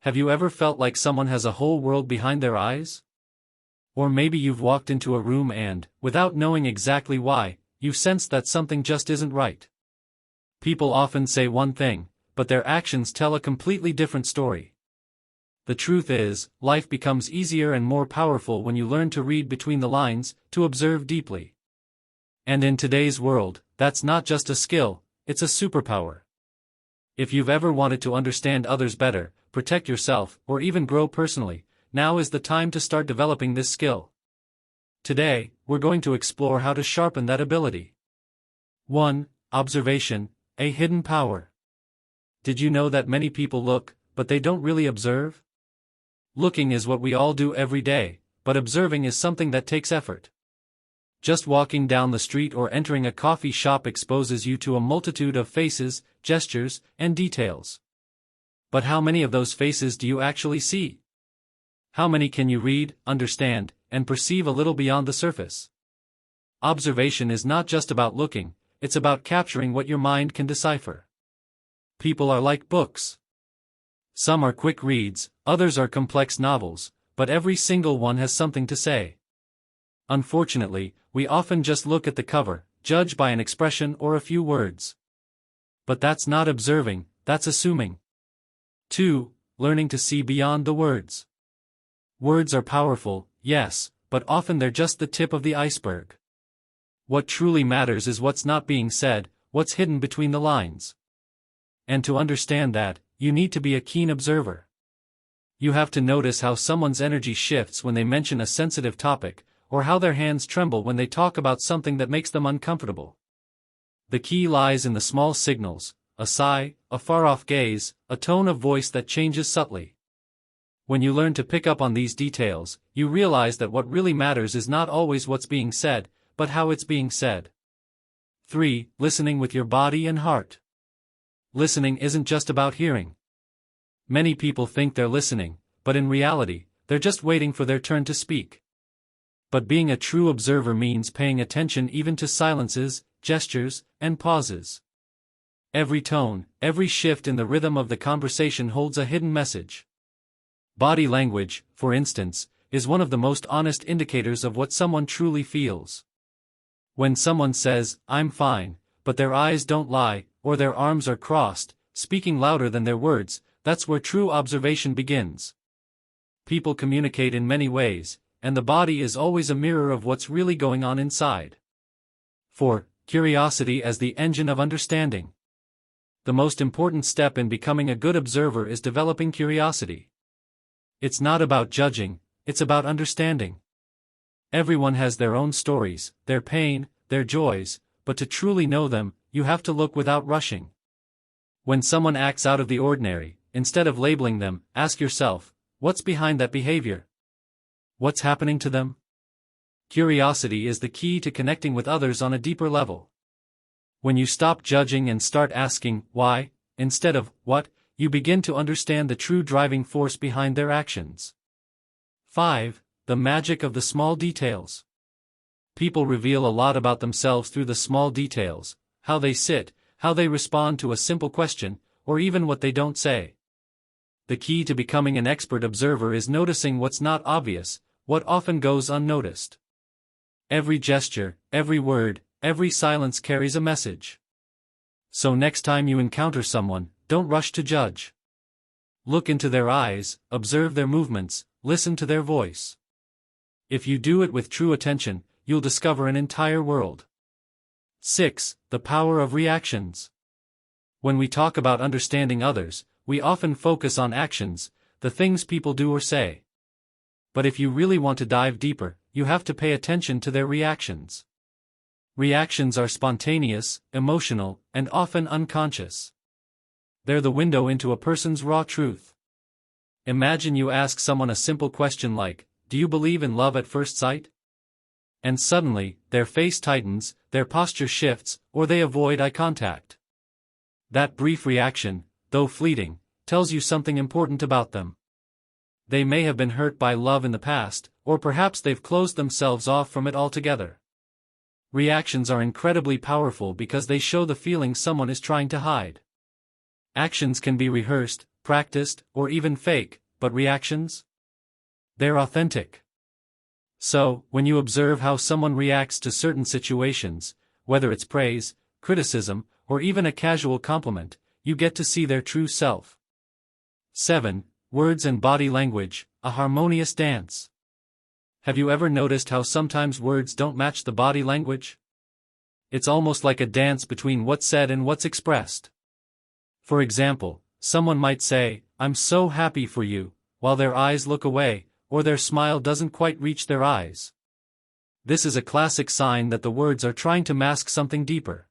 Have you ever felt like someone has a whole world behind their eyes? Or maybe you've walked into a room and, without knowing exactly why, you've sensed that something just isn't right. People often say one thing, but their actions tell a completely different story. The truth is, life becomes easier and more powerful when you learn to read between the lines, to observe deeply. And in today's world, that's not just a skill, it's a superpower. If you've ever wanted to understand others better, protect yourself, or even grow personally, now is the time to start developing this skill. Today, we're going to explore how to sharpen that ability. 1. Observation, a hidden power. Did you know that many people look, but they don't really observe? Looking is what we all do every day, but observing is something that takes effort. Just walking down the street or entering a coffee shop exposes you to a multitude of faces, gestures, and details. But how many of those faces do you actually see? How many can you read, understand, and perceive a little beyond the surface? Observation is not just about looking, it's about capturing what your mind can decipher. People are like books. Some are quick reads, others are complex novels, but every single one has something to say. Unfortunately, we often just look at the cover, judge by an expression or a few words. But that's not observing, that's assuming. 2. Learning to see beyond the words. Words are powerful, yes, but often they're just the tip of the iceberg. What truly matters is what's not being said, what's hidden between the lines. And to understand that, you need to be a keen observer. You have to notice how someone's energy shifts when they mention a sensitive topic, or how their hands tremble when they talk about something that makes them uncomfortable. The key lies in the small signals, a sigh, a far-off gaze, a tone of voice that changes subtly. When you learn to pick up on these details, you realize that what really matters is not always what's being said, but how it's being said. 3. Listening with your body and heart. Listening isn't just about hearing. Many people think they're listening, but in reality, they're just waiting for their turn to speak. But being a true observer means paying attention even to silences, gestures, and pauses. Every tone, every shift in the rhythm of the conversation holds a hidden message. Body language, for instance, is one of the most honest indicators of what someone truly feels. When someone says, "I'm fine," but their eyes don't lie, or their arms are crossed, speaking louder than their words, that's where true observation begins. People communicate in many ways, and the body is always a mirror of what's really going on inside. 4. Curiosity as the engine of understanding. The most important step in becoming a good observer is developing curiosity. It's not about judging, it's about understanding. Everyone has their own stories, their pain, their joys, but to truly know them, you have to look without rushing. When someone acts out of the ordinary, instead of labeling them, ask yourself, what's behind that behavior? What's happening to them? Curiosity is the key to connecting with others on a deeper level. When you stop judging and start asking, why, instead of, what, you begin to understand the true driving force behind their actions. 5. The magic of the small details. People reveal a lot about themselves through the small details, how they sit, how they respond to a simple question, or even what they don't say. The key to becoming an expert observer is noticing what's not obvious, what often goes unnoticed. Every gesture, every word, every silence carries a message. So next time you encounter someone, don't rush to judge. Look into their eyes, observe their movements, listen to their voice. If you do it with true attention, you'll discover an entire world. 6. The power of reactions. When we talk about understanding others, we often focus on actions, the things people do or say. But if you really want to dive deeper, you have to pay attention to their reactions. Reactions are spontaneous, emotional, and often unconscious. They're the window into a person's raw truth. Imagine you ask someone a simple question like, "Do you believe in love at first sight?" And suddenly, their face tightens, their posture shifts, or they avoid eye contact. That brief reaction, though fleeting, tells you something important about them. They may have been hurt by love in the past, or perhaps they've closed themselves off from it altogether. Reactions are incredibly powerful because they show the feelings someone is trying to hide. Actions can be rehearsed, practiced, or even fake, but reactions? They're authentic. So, when you observe how someone reacts to certain situations, whether it's praise, criticism, or even a casual compliment, you get to see their true self. 7. Words and body language, a harmonious dance. Have you ever noticed how sometimes words don't match the body language? It's almost like a dance between what's said and what's expressed. For example, someone might say, "I'm so happy for you," while their eyes look away, or their smile doesn't quite reach their eyes. This is a classic sign that the words are trying to mask something deeper.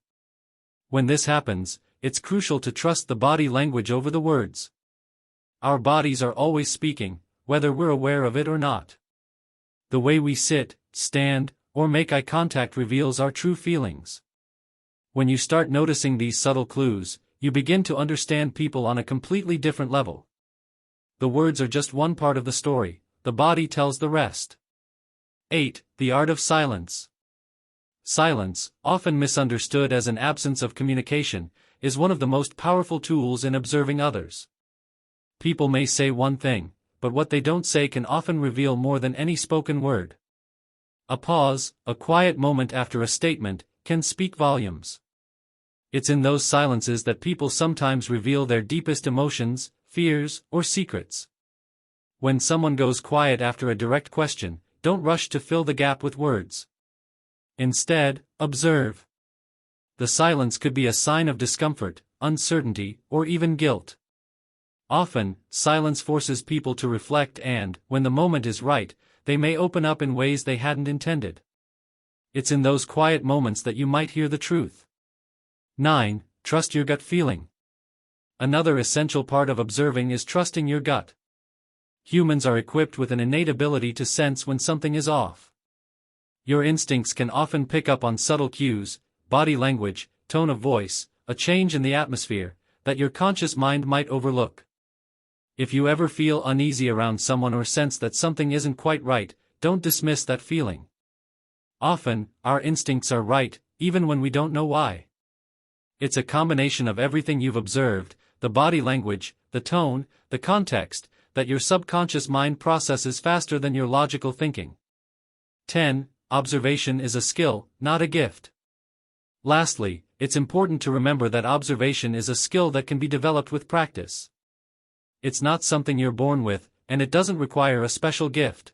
When this happens, it's crucial to trust the body language over the words. Our bodies are always speaking, whether we're aware of it or not. The way we sit, stand, or make eye contact reveals our true feelings. When you start noticing these subtle clues, you begin to understand people on a completely different level. The words are just one part of the story, the body tells the rest. 8. The art of silence. Silence, often misunderstood as an absence of communication, is one of the most powerful tools in observing others. People may say one thing, but what they don't say can often reveal more than any spoken word. A pause, a quiet moment after a statement, can speak volumes. It's in those silences that people sometimes reveal their deepest emotions, fears, or secrets. When someone goes quiet after a direct question, don't rush to fill the gap with words. Instead, observe. The silence could be a sign of discomfort, uncertainty, or even guilt. Often, silence forces people to reflect and, when the moment is right, they may open up in ways they hadn't intended. It's in those quiet moments that you might hear the truth. 9. Trust your gut feeling. Another essential part of observing is trusting your gut. Humans are equipped with an innate ability to sense when something is off. Your instincts can often pick up on subtle cues, body language, tone of voice, a change in the atmosphere, that your conscious mind might overlook. If you ever feel uneasy around someone or sense that something isn't quite right, don't dismiss that feeling. Often, our instincts are right, even when we don't know why. It's a combination of everything you've observed, the body language, the tone, the context, that your subconscious mind processes faster than your logical thinking. 10. Observation is a skill, not a gift. Lastly, it's important to remember that observation is a skill that can be developed with practice. It's not something you're born with, and it doesn't require a special gift.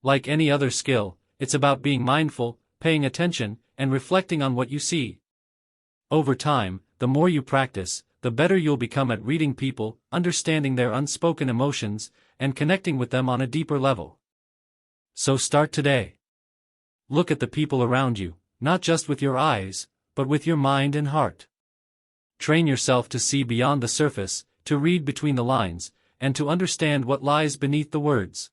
Like any other skill, it's about being mindful, paying attention, and reflecting on what you see. Over time, the more you practice, the better you'll become at reading people, understanding their unspoken emotions, and connecting with them on a deeper level. So start today. Look at the people around you, not just with your eyes, but with your mind and heart. Train yourself to see beyond the surface, to read between the lines, and to understand what lies beneath the words.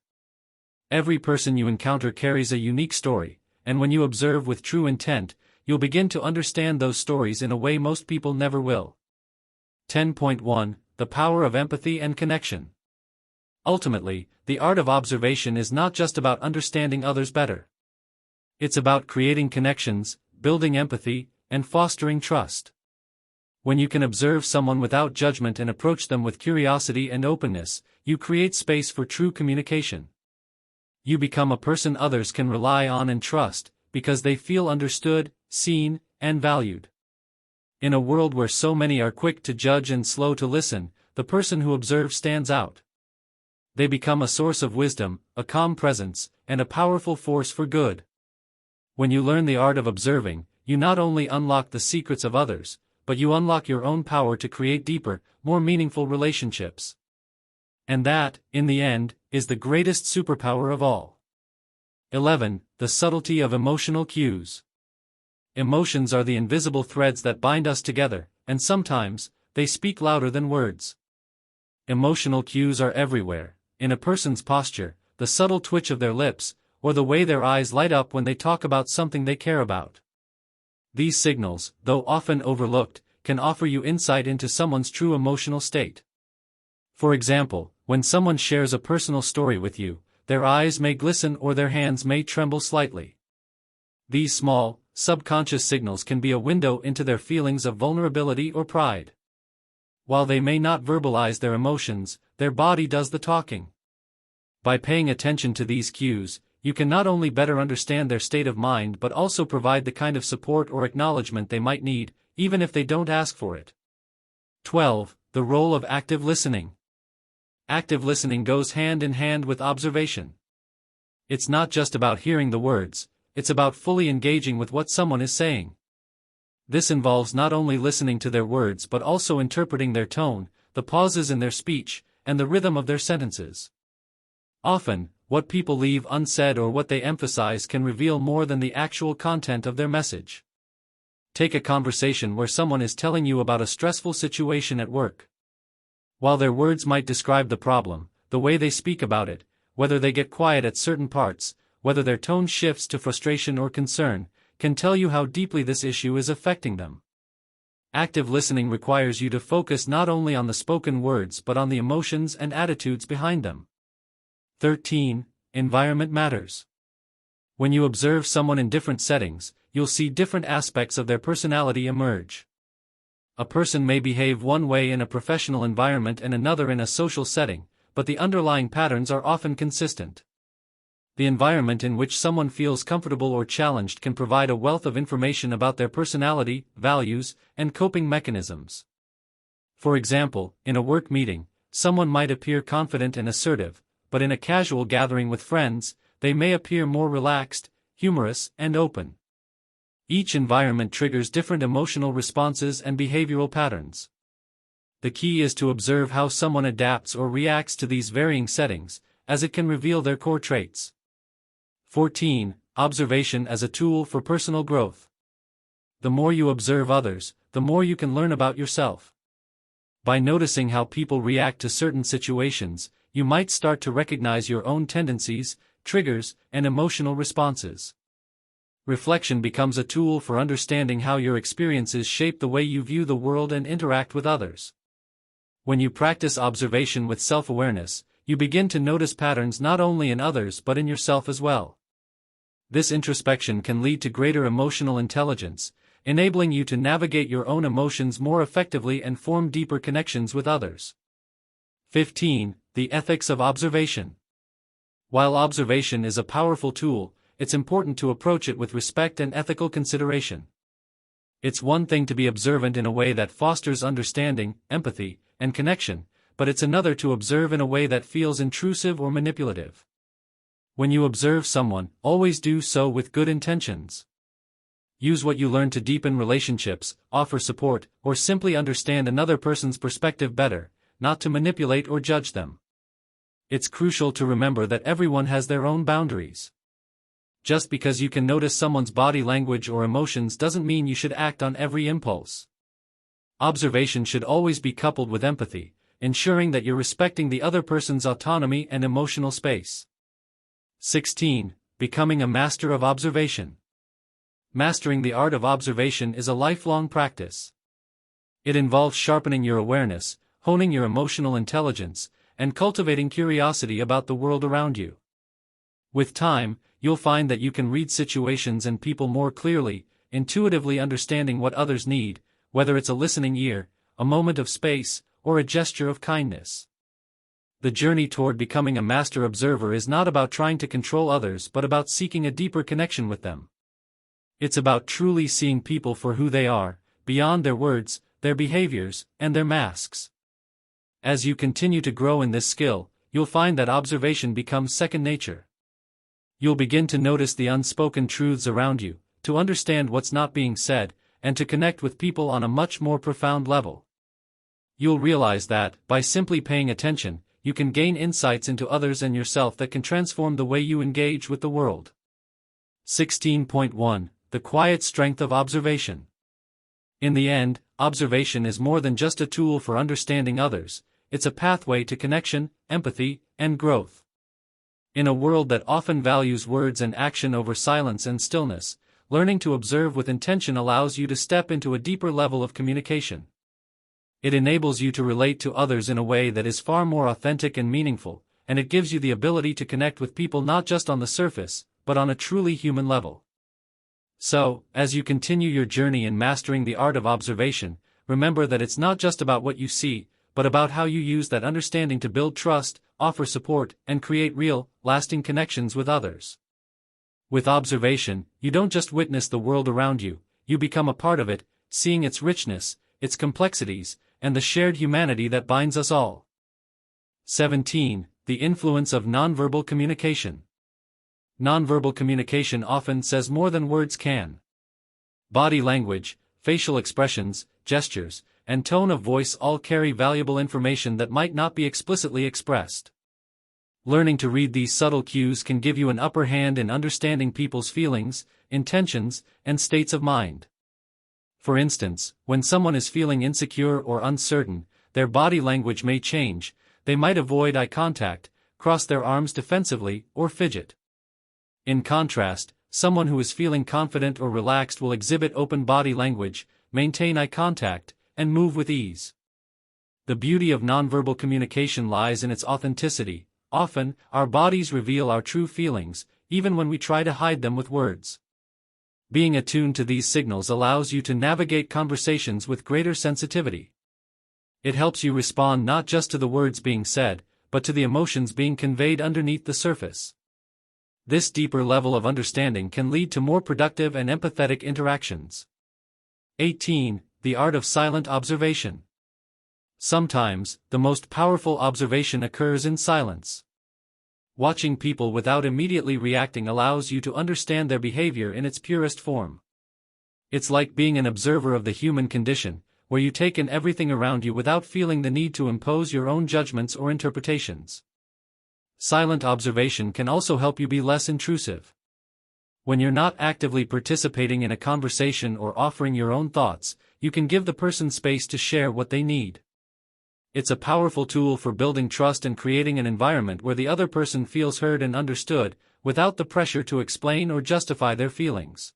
Every person you encounter carries a unique story, and when you observe with true intent, you'll begin to understand those stories in a way most people never will. 10.1 The power of empathy and connection. Ultimately, the art of observation is not just about understanding others better. It's about creating connections, building empathy, and fostering trust. When you can observe someone without judgment and approach them with curiosity and openness, you create space for true communication. You become a person others can rely on and trust, because they feel understood, seen, and valued. In a world where so many are quick to judge and slow to listen, the person who observes stands out. They become a source of wisdom, a calm presence, and a powerful force for good. When you learn the art of observing, you not only unlock the secrets of others, but you unlock your own power to create deeper, more meaningful relationships. And that, in the end, is the greatest superpower of all. 11. The subtlety of emotional cues. Emotions are the invisible threads that bind us together, and sometimes, they speak louder than words. Emotional cues are everywhere, in a person's posture, the subtle twitch of their lips, or the way their eyes light up when they talk about something they care about. These signals, though often overlooked, can offer you insight into someone's true emotional state. For example, when someone shares a personal story with you, their eyes may glisten or their hands may tremble slightly. These small, subconscious signals can be a window into their feelings of vulnerability or pride. While they may not verbalize their emotions, their body does the talking. By paying attention to these cues, you can not only better understand their state of mind but also provide the kind of support or acknowledgement they might need, even if they don't ask for it. 12. The role of active listening. Active listening goes hand in hand with observation. It's not just about hearing the words, it's about fully engaging with what someone is saying. This involves not only listening to their words but also interpreting their tone, the pauses in their speech, and the rhythm of their sentences. Often, what people leave unsaid or what they emphasize can reveal more than the actual content of their message. Take a conversation where someone is telling you about a stressful situation at work. While their words might describe the problem, the way they speak about it, whether they get quiet at certain parts, whether their tone shifts to frustration or concern, can tell you how deeply this issue is affecting them. Active listening requires you to focus not only on the spoken words but on the emotions and attitudes behind them. 13. Environment matters. When you observe someone in different settings, you'll see different aspects of their personality emerge. A person may behave one way in a professional environment and another in a social setting, but the underlying patterns are often consistent. The environment in which someone feels comfortable or challenged can provide a wealth of information about their personality, values, and coping mechanisms. For example, in a work meeting, someone might appear confident and assertive, but in a casual gathering with friends, they may appear more relaxed, humorous, and open. Each environment triggers different emotional responses and behavioral patterns. The key is to observe how someone adapts or reacts to these varying settings, as it can reveal their core traits. 14. Observation as a tool for personal growth. The more you observe others, the more you can learn about yourself. By noticing how people react to certain situations, you might start to recognize your own tendencies, triggers, and emotional responses. Reflection becomes a tool for understanding how your experiences shape the way you view the world and interact with others. When you practice observation with self-awareness, you begin to notice patterns not only in others but in yourself as well. This introspection can lead to greater emotional intelligence, enabling you to navigate your own emotions more effectively and form deeper connections with others. 15. The ethics of observation. While observation is a powerful tool, it's important to approach it with respect and ethical consideration. It's one thing to be observant in a way that fosters understanding, empathy, and connection, but it's another to observe in a way that feels intrusive or manipulative. When you observe someone, always do so with good intentions. Use what you learn to deepen relationships, offer support, or simply understand another person's perspective better, not to manipulate or judge them. It's crucial to remember that everyone has their own boundaries. Just because you can notice someone's body language or emotions doesn't mean you should act on every impulse. Observation should always be coupled with empathy, ensuring that you're respecting the other person's autonomy and emotional space. 16. Becoming a master of observation. Mastering the art of observation is a lifelong practice. It involves sharpening your awareness, honing your emotional intelligence, and cultivating curiosity about the world around you. With time, you'll find that you can read situations and people more clearly, intuitively understanding what others need, whether it's a listening ear, a moment of space, or a gesture of kindness. The journey toward becoming a master observer is not about trying to control others but about seeking a deeper connection with them. It's about truly seeing people for who they are, beyond their words, their behaviors, and their masks. As you continue to grow in this skill, you'll find that observation becomes second nature. You'll begin to notice the unspoken truths around you, to understand what's not being said, and to connect with people on a much more profound level. You'll realize that, by simply paying attention, you can gain insights into others and yourself that can transform the way you engage with the world. 16.1. The quiet strength of observation. In the end, observation is more than just a tool for understanding others, it's a pathway to connection, empathy, and growth. In a world that often values words and action over silence and stillness, learning to observe with intention allows you to step into a deeper level of communication. It enables you to relate to others in a way that is far more authentic and meaningful, and it gives you the ability to connect with people not just on the surface, but on a truly human level. So, as you continue your journey in mastering the art of observation, remember that it's not just about what you see, but about how you use that understanding to build trust, offer support, and create real, lasting connections with others. With observation, you don't just witness the world around you, you become a part of it, seeing its richness, its complexities, and the shared humanity that binds us all. 17. The influence of nonverbal communication. Nonverbal communication often says more than words can. Body language, facial expressions, gestures, and tone of voice all carry valuable information that might not be explicitly expressed. Learning to read these subtle cues can give you an upper hand in understanding people's feelings, intentions, and states of mind. For instance, when someone is feeling insecure or uncertain, their body language may change. They might avoid eye contact, cross their arms defensively, or fidget. In contrast, someone who is feeling confident or relaxed will exhibit open body language, maintain eye contact, and move with ease. The beauty of nonverbal communication lies in its authenticity. Often, our bodies reveal our true feelings, even when we try to hide them with words. Being attuned to these signals allows you to navigate conversations with greater sensitivity. It helps you respond not just to the words being said, but to the emotions being conveyed underneath the surface. This deeper level of understanding can lead to more productive and empathetic interactions. 18. The art of silent observation. Sometimes, the most powerful observation occurs in silence. Watching people without immediately reacting allows you to understand their behavior in its purest form. It's like being an observer of the human condition, where you take in everything around you without feeling the need to impose your own judgments or interpretations. Silent observation can also help you be less intrusive. When you're not actively participating in a conversation or offering your own thoughts, you can give the person space to share what they need. It's a powerful tool for building trust and creating an environment where the other person feels heard and understood, without the pressure to explain or justify their feelings.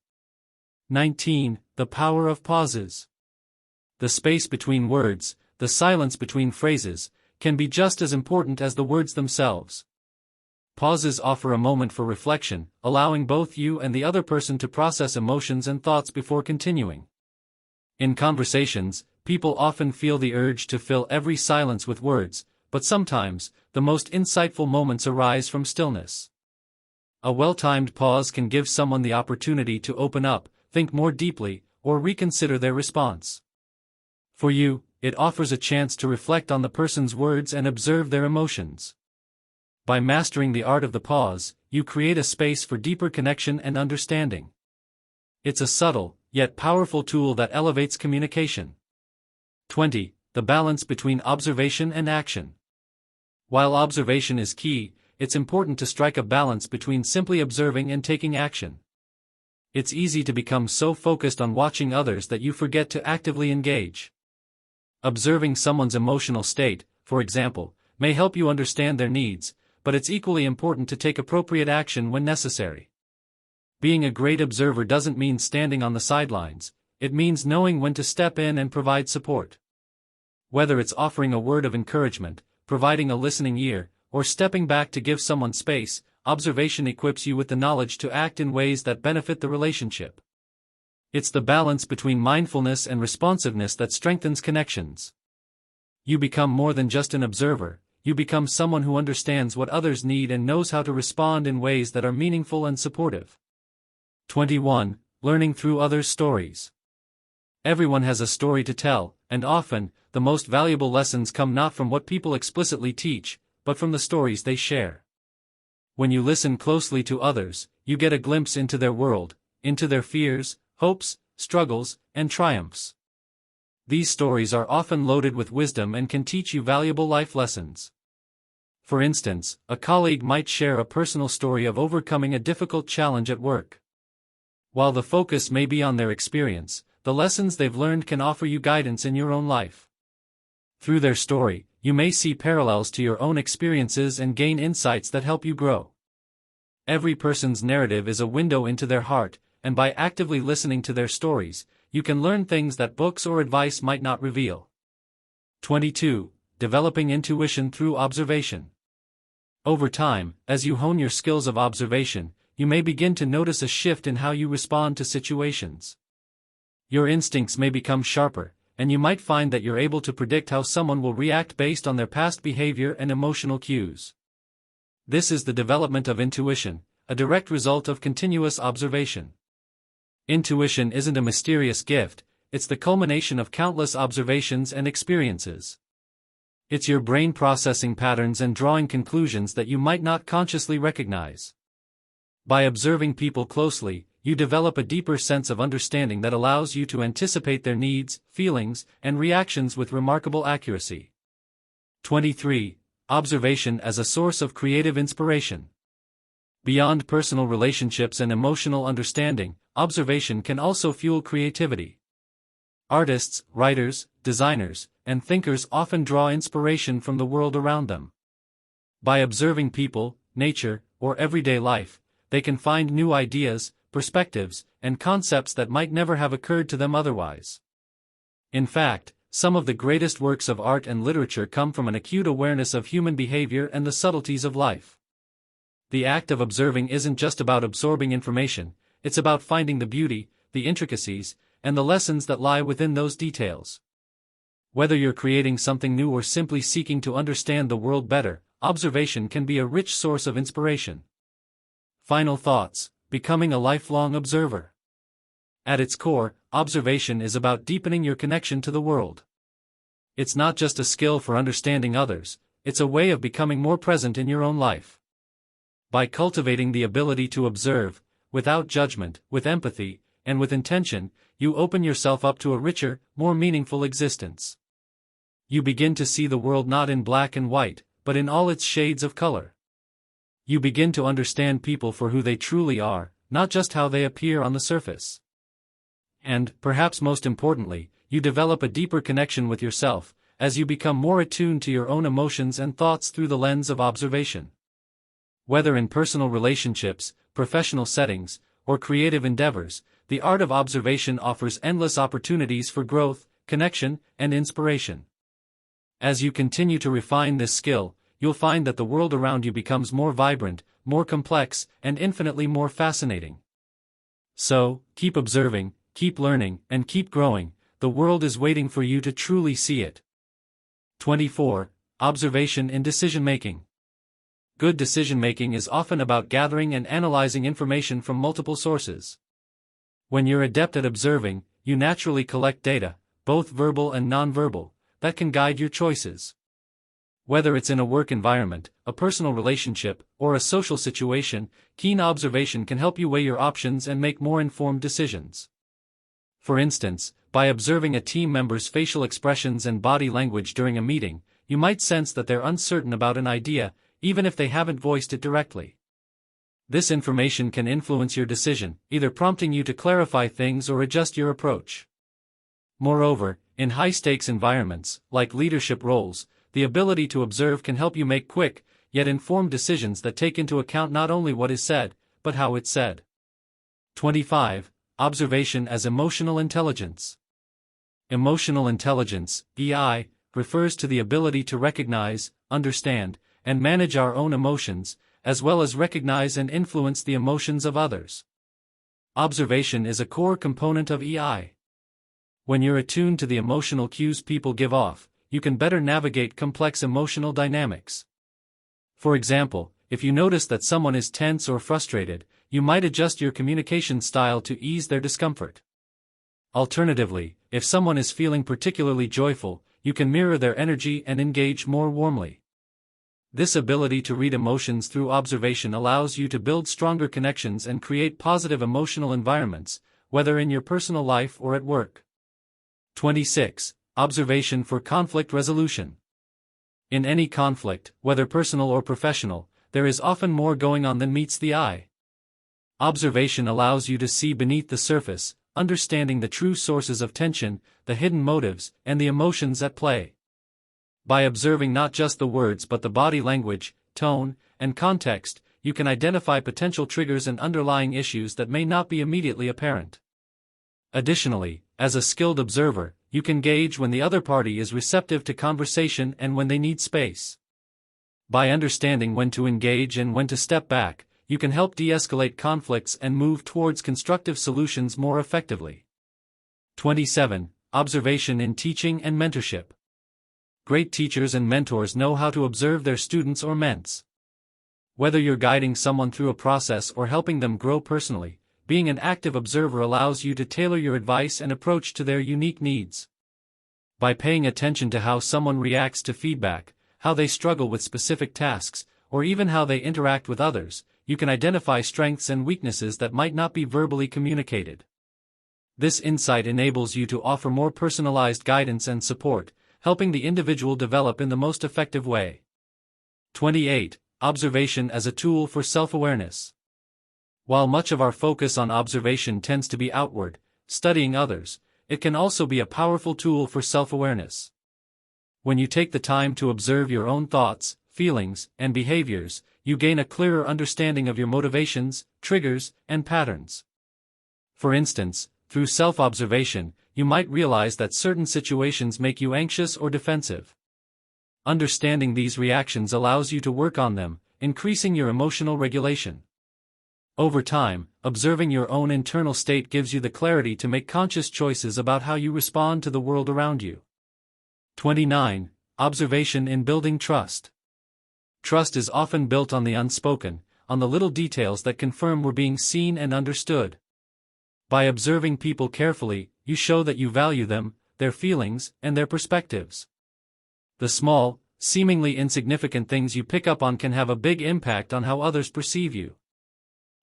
19. The power of pauses. The space between words, the silence between phrases, can be just as important as the words themselves. Pauses offer a moment for reflection, allowing both you and the other person to process emotions and thoughts before continuing. In conversations, people often feel the urge to fill every silence with words, but sometimes, the most insightful moments arise from stillness. A well-timed pause can give someone the opportunity to open up, think more deeply, or reconsider their response. For you, it offers a chance to reflect on the person's words and observe their emotions. By mastering the art of the pause, you create a space for deeper connection and understanding. It's a subtle, yet powerful tool that elevates communication. 20. The balance between observation and action. While observation is key, it's important to strike a balance between simply observing and taking action. It's easy to become so focused on watching others that you forget to actively engage. Observing someone's emotional state, for example, may help you understand their needs, but it's equally important to take appropriate action when necessary. Being a great observer doesn't mean standing on the sidelines, it means knowing when to step in and provide support. Whether it's offering a word of encouragement, providing a listening ear, or stepping back to give someone space, observation equips you with the knowledge to act in ways that benefit the relationship. It's the balance between mindfulness and responsiveness that strengthens connections. You become more than just an observer, you become someone who understands what others need and knows how to respond in ways that are meaningful and supportive. 21. Learning through others' stories. Everyone has a story to tell, and often, the most valuable lessons come not from what people explicitly teach, but from the stories they share. When you listen closely to others, you get a glimpse into their world, into their fears, hopes, struggles, and triumphs. These stories are often loaded with wisdom and can teach you valuable life lessons. For instance, a colleague might share a personal story of overcoming a difficult challenge at work. While the focus may be on their experience, the lessons they've learned can offer you guidance in your own life. Through their story, you may see parallels to your own experiences and gain insights that help you grow. Every person's narrative is a window into their heart, and by actively listening to their stories, you can learn things that books or advice might not reveal. 22. Developing intuition through observation. Over time, as you hone your skills of observation, you may begin to notice a shift in how you respond to situations. Your instincts may become sharper, and you might find that you're able to predict how someone will react based on their past behavior and emotional cues. This is the development of intuition, a direct result of continuous observation. Intuition isn't a mysterious gift, it's the culmination of countless observations and experiences. It's your brain processing patterns and drawing conclusions that you might not consciously recognize. By observing people closely, you develop a deeper sense of understanding that allows you to anticipate their needs, feelings, and reactions with remarkable accuracy. 23. Observation as a source of creative inspiration. Beyond personal relationships and emotional understanding, observation can also fuel creativity. Artists, writers, designers, and thinkers often draw inspiration from the world around them. By observing people, nature, or everyday life, they can find new ideas, perspectives, and concepts that might never have occurred to them otherwise. In fact, some of the greatest works of art and literature come from an acute awareness of human behavior and the subtleties of life. The act of observing isn't just about absorbing information, it's about finding the beauty, the intricacies, and the lessons that lie within those details. Whether you're creating something new or simply seeking to understand the world better, observation can be a rich source of inspiration. Final thoughts: becoming a lifelong observer. At its core, observation is about deepening your connection to the world. It's not just a skill for understanding others, it's a way of becoming more present in your own life. By cultivating the ability to observe, without judgment, with empathy, and with intention, you open yourself up to a richer, more meaningful existence. You begin to see the world not in black and white, but in all its shades of color. You begin to understand people for who they truly are, not just how they appear on the surface. And, perhaps most importantly, you develop a deeper connection with yourself, as you become more attuned to your own emotions and thoughts through the lens of observation. Whether in personal relationships, professional settings, or creative endeavors, the art of observation offers endless opportunities for growth, connection, and inspiration. As you continue to refine this skill, you'll find that the world around you becomes more vibrant, more complex, and infinitely more fascinating. So, keep observing, keep learning, and keep growing. The world is waiting for you to truly see it. 24. Observation in decision-making. Good decision-making is often about gathering and analyzing information from multiple sources. When you're adept at observing, you naturally collect data, both verbal and nonverbal, that can guide your choices. Whether it's in a work environment, a personal relationship, or a social situation, keen observation can help you weigh your options and make more informed decisions. For instance, by observing a team member's facial expressions and body language during a meeting, you might sense that they're uncertain about an idea, even if they haven't voiced it directly. This information can influence your decision, either prompting you to clarify things or adjust your approach. Moreover, in high-stakes environments, like leadership roles, the ability to observe can help you make quick, yet informed decisions that take into account not only what is said, but how it's said. 25. Observation as emotional intelligence. Emotional intelligence, EI, refers to the ability to recognize, understand, and manage our own emotions, as well as recognize and influence the emotions of others. Observation is a core component of EI. When you're attuned to the emotional cues people give off, you can better navigate complex emotional dynamics. For example, if you notice that someone is tense or frustrated, you might adjust your communication style to ease their discomfort. Alternatively, if someone is feeling particularly joyful, you can mirror their energy and engage more warmly. This ability to read emotions through observation allows you to build stronger connections and create positive emotional environments, whether in your personal life or at work. 26. Observation for conflict resolution. In any conflict, whether personal or professional, there is often more going on than meets the eye. Observation allows you to see beneath the surface, understanding the true sources of tension, the hidden motives, and the emotions at play. By observing not just the words but the body language, tone, and context, you can identify potential triggers and underlying issues that may not be immediately apparent. Additionally, as a skilled observer, you can gauge when the other party is receptive to conversation and when they need space. By understanding when to engage and when to step back, you can help de-escalate conflicts and move towards constructive solutions more effectively. 27. observation in teaching and mentorship. Great teachers and mentors know how to observe their students or ments. Whether you're guiding someone through a process or helping them grow personally, being an active observer allows you to tailor your advice and approach to their unique needs. By paying attention to how someone reacts to feedback, how they struggle with specific tasks, or even how they interact with others, you can identify strengths and weaknesses that might not be verbally communicated. This insight enables you to offer more personalized guidance and support, helping the individual develop in the most effective way. 28. Observation as a tool for self-awareness. While much of our focus on observation tends to be outward, studying others, it can also be a powerful tool for self-awareness. When you take the time to observe your own thoughts, feelings, and behaviors, you gain a clearer understanding of your motivations, triggers, and patterns. For instance, through self-observation, you might realize that certain situations make you anxious or defensive. Understanding these reactions allows you to work on them, increasing your emotional regulation. Over time, observing your own internal state gives you the clarity to make conscious choices about how you respond to the world around you. 29. Observation in building trust. Trust is often built on the unspoken, on the little details that confirm we're being seen and understood. By observing people carefully, you show that you value them, their feelings, and their perspectives. The small, seemingly insignificant things you pick up on can have a big impact on how others perceive you.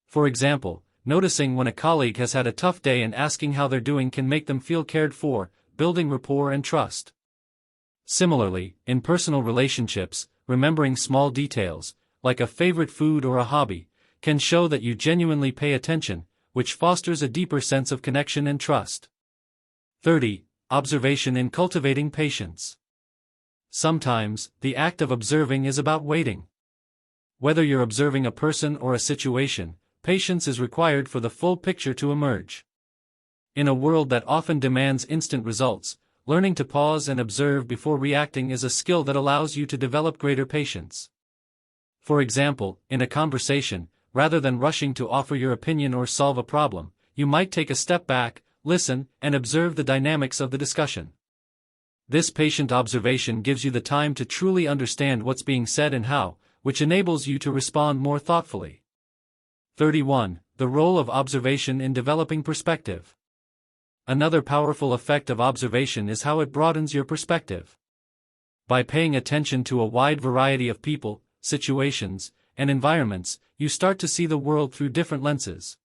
For example, noticing when a colleague has had a tough day and asking how they're doing can make them feel cared for, building rapport and trust. Similarly, in personal relationships, remembering small details, like a favorite food or a hobby, can show that you genuinely pay attention, which fosters a deeper sense of connection and trust. 30. Observation in cultivating patience. Sometimes, the act of observing is about waiting. Whether you're observing a person or a situation, patience is required for the full picture to emerge. In a world that often demands instant results, learning to pause and observe before reacting is a skill that allows you to develop greater patience. For example, in a conversation, rather than rushing to offer your opinion or solve a problem, you might take a step back, listen, and observe the dynamics of the discussion. This patient observation gives you the time to truly understand what's being said and how, which enables you to respond more thoughtfully. 31. The role of observation in developing perspective. Another powerful effect of observation is how it broadens your perspective. By paying attention to a wide variety of people, situations, and environments, you start to see the world through different lenses.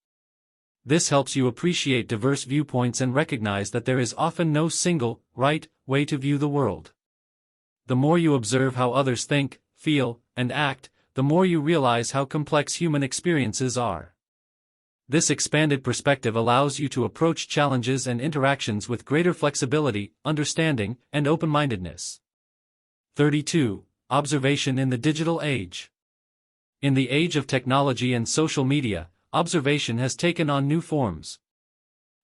This helps you appreciate diverse viewpoints and recognize that there is often no single, right, way to view the world. The more you observe how others think, feel, and act, the more you realize how complex human experiences are. This expanded perspective allows you to approach challenges and interactions with greater flexibility, understanding, and open-mindedness. 32. Observation in the digital age. In the age of technology and social media, observation has taken on new forms.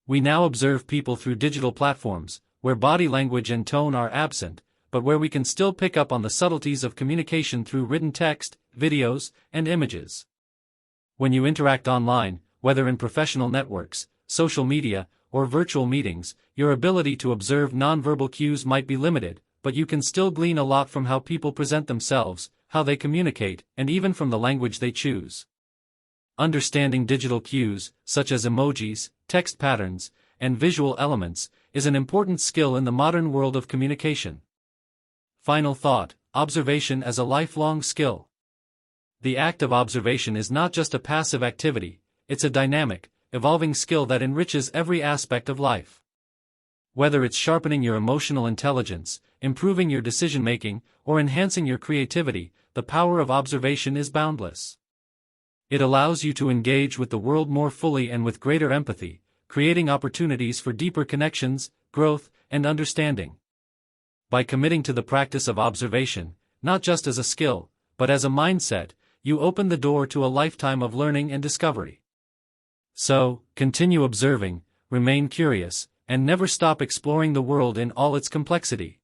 We now observe people through digital platforms, where body language and tone are absent, but where we can still pick up on the subtleties of communication through written text, videos, and images. When you interact online, whether in professional networks, social media, or virtual meetings, your ability to observe nonverbal cues might be limited, but you can still glean a lot from how people present themselves, how they communicate, and even from the language they choose. Understanding digital cues, such as emojis, text patterns, and visual elements, is an important skill in the modern world of communication. Final thought: observation as a lifelong skill. The act of observation is not just a passive activity, it's a dynamic, evolving skill that enriches every aspect of life. Whether it's sharpening your emotional intelligence, improving your decision-making, or enhancing your creativity, the power of observation is boundless. It allows you to engage with the world more fully and with greater empathy, creating opportunities for deeper connections, growth, and understanding. By committing to the practice of observation, not just as a skill, but as a mindset, you open the door to a lifetime of learning and discovery. So, continue observing, remain curious, and never stop exploring the world in all its complexity.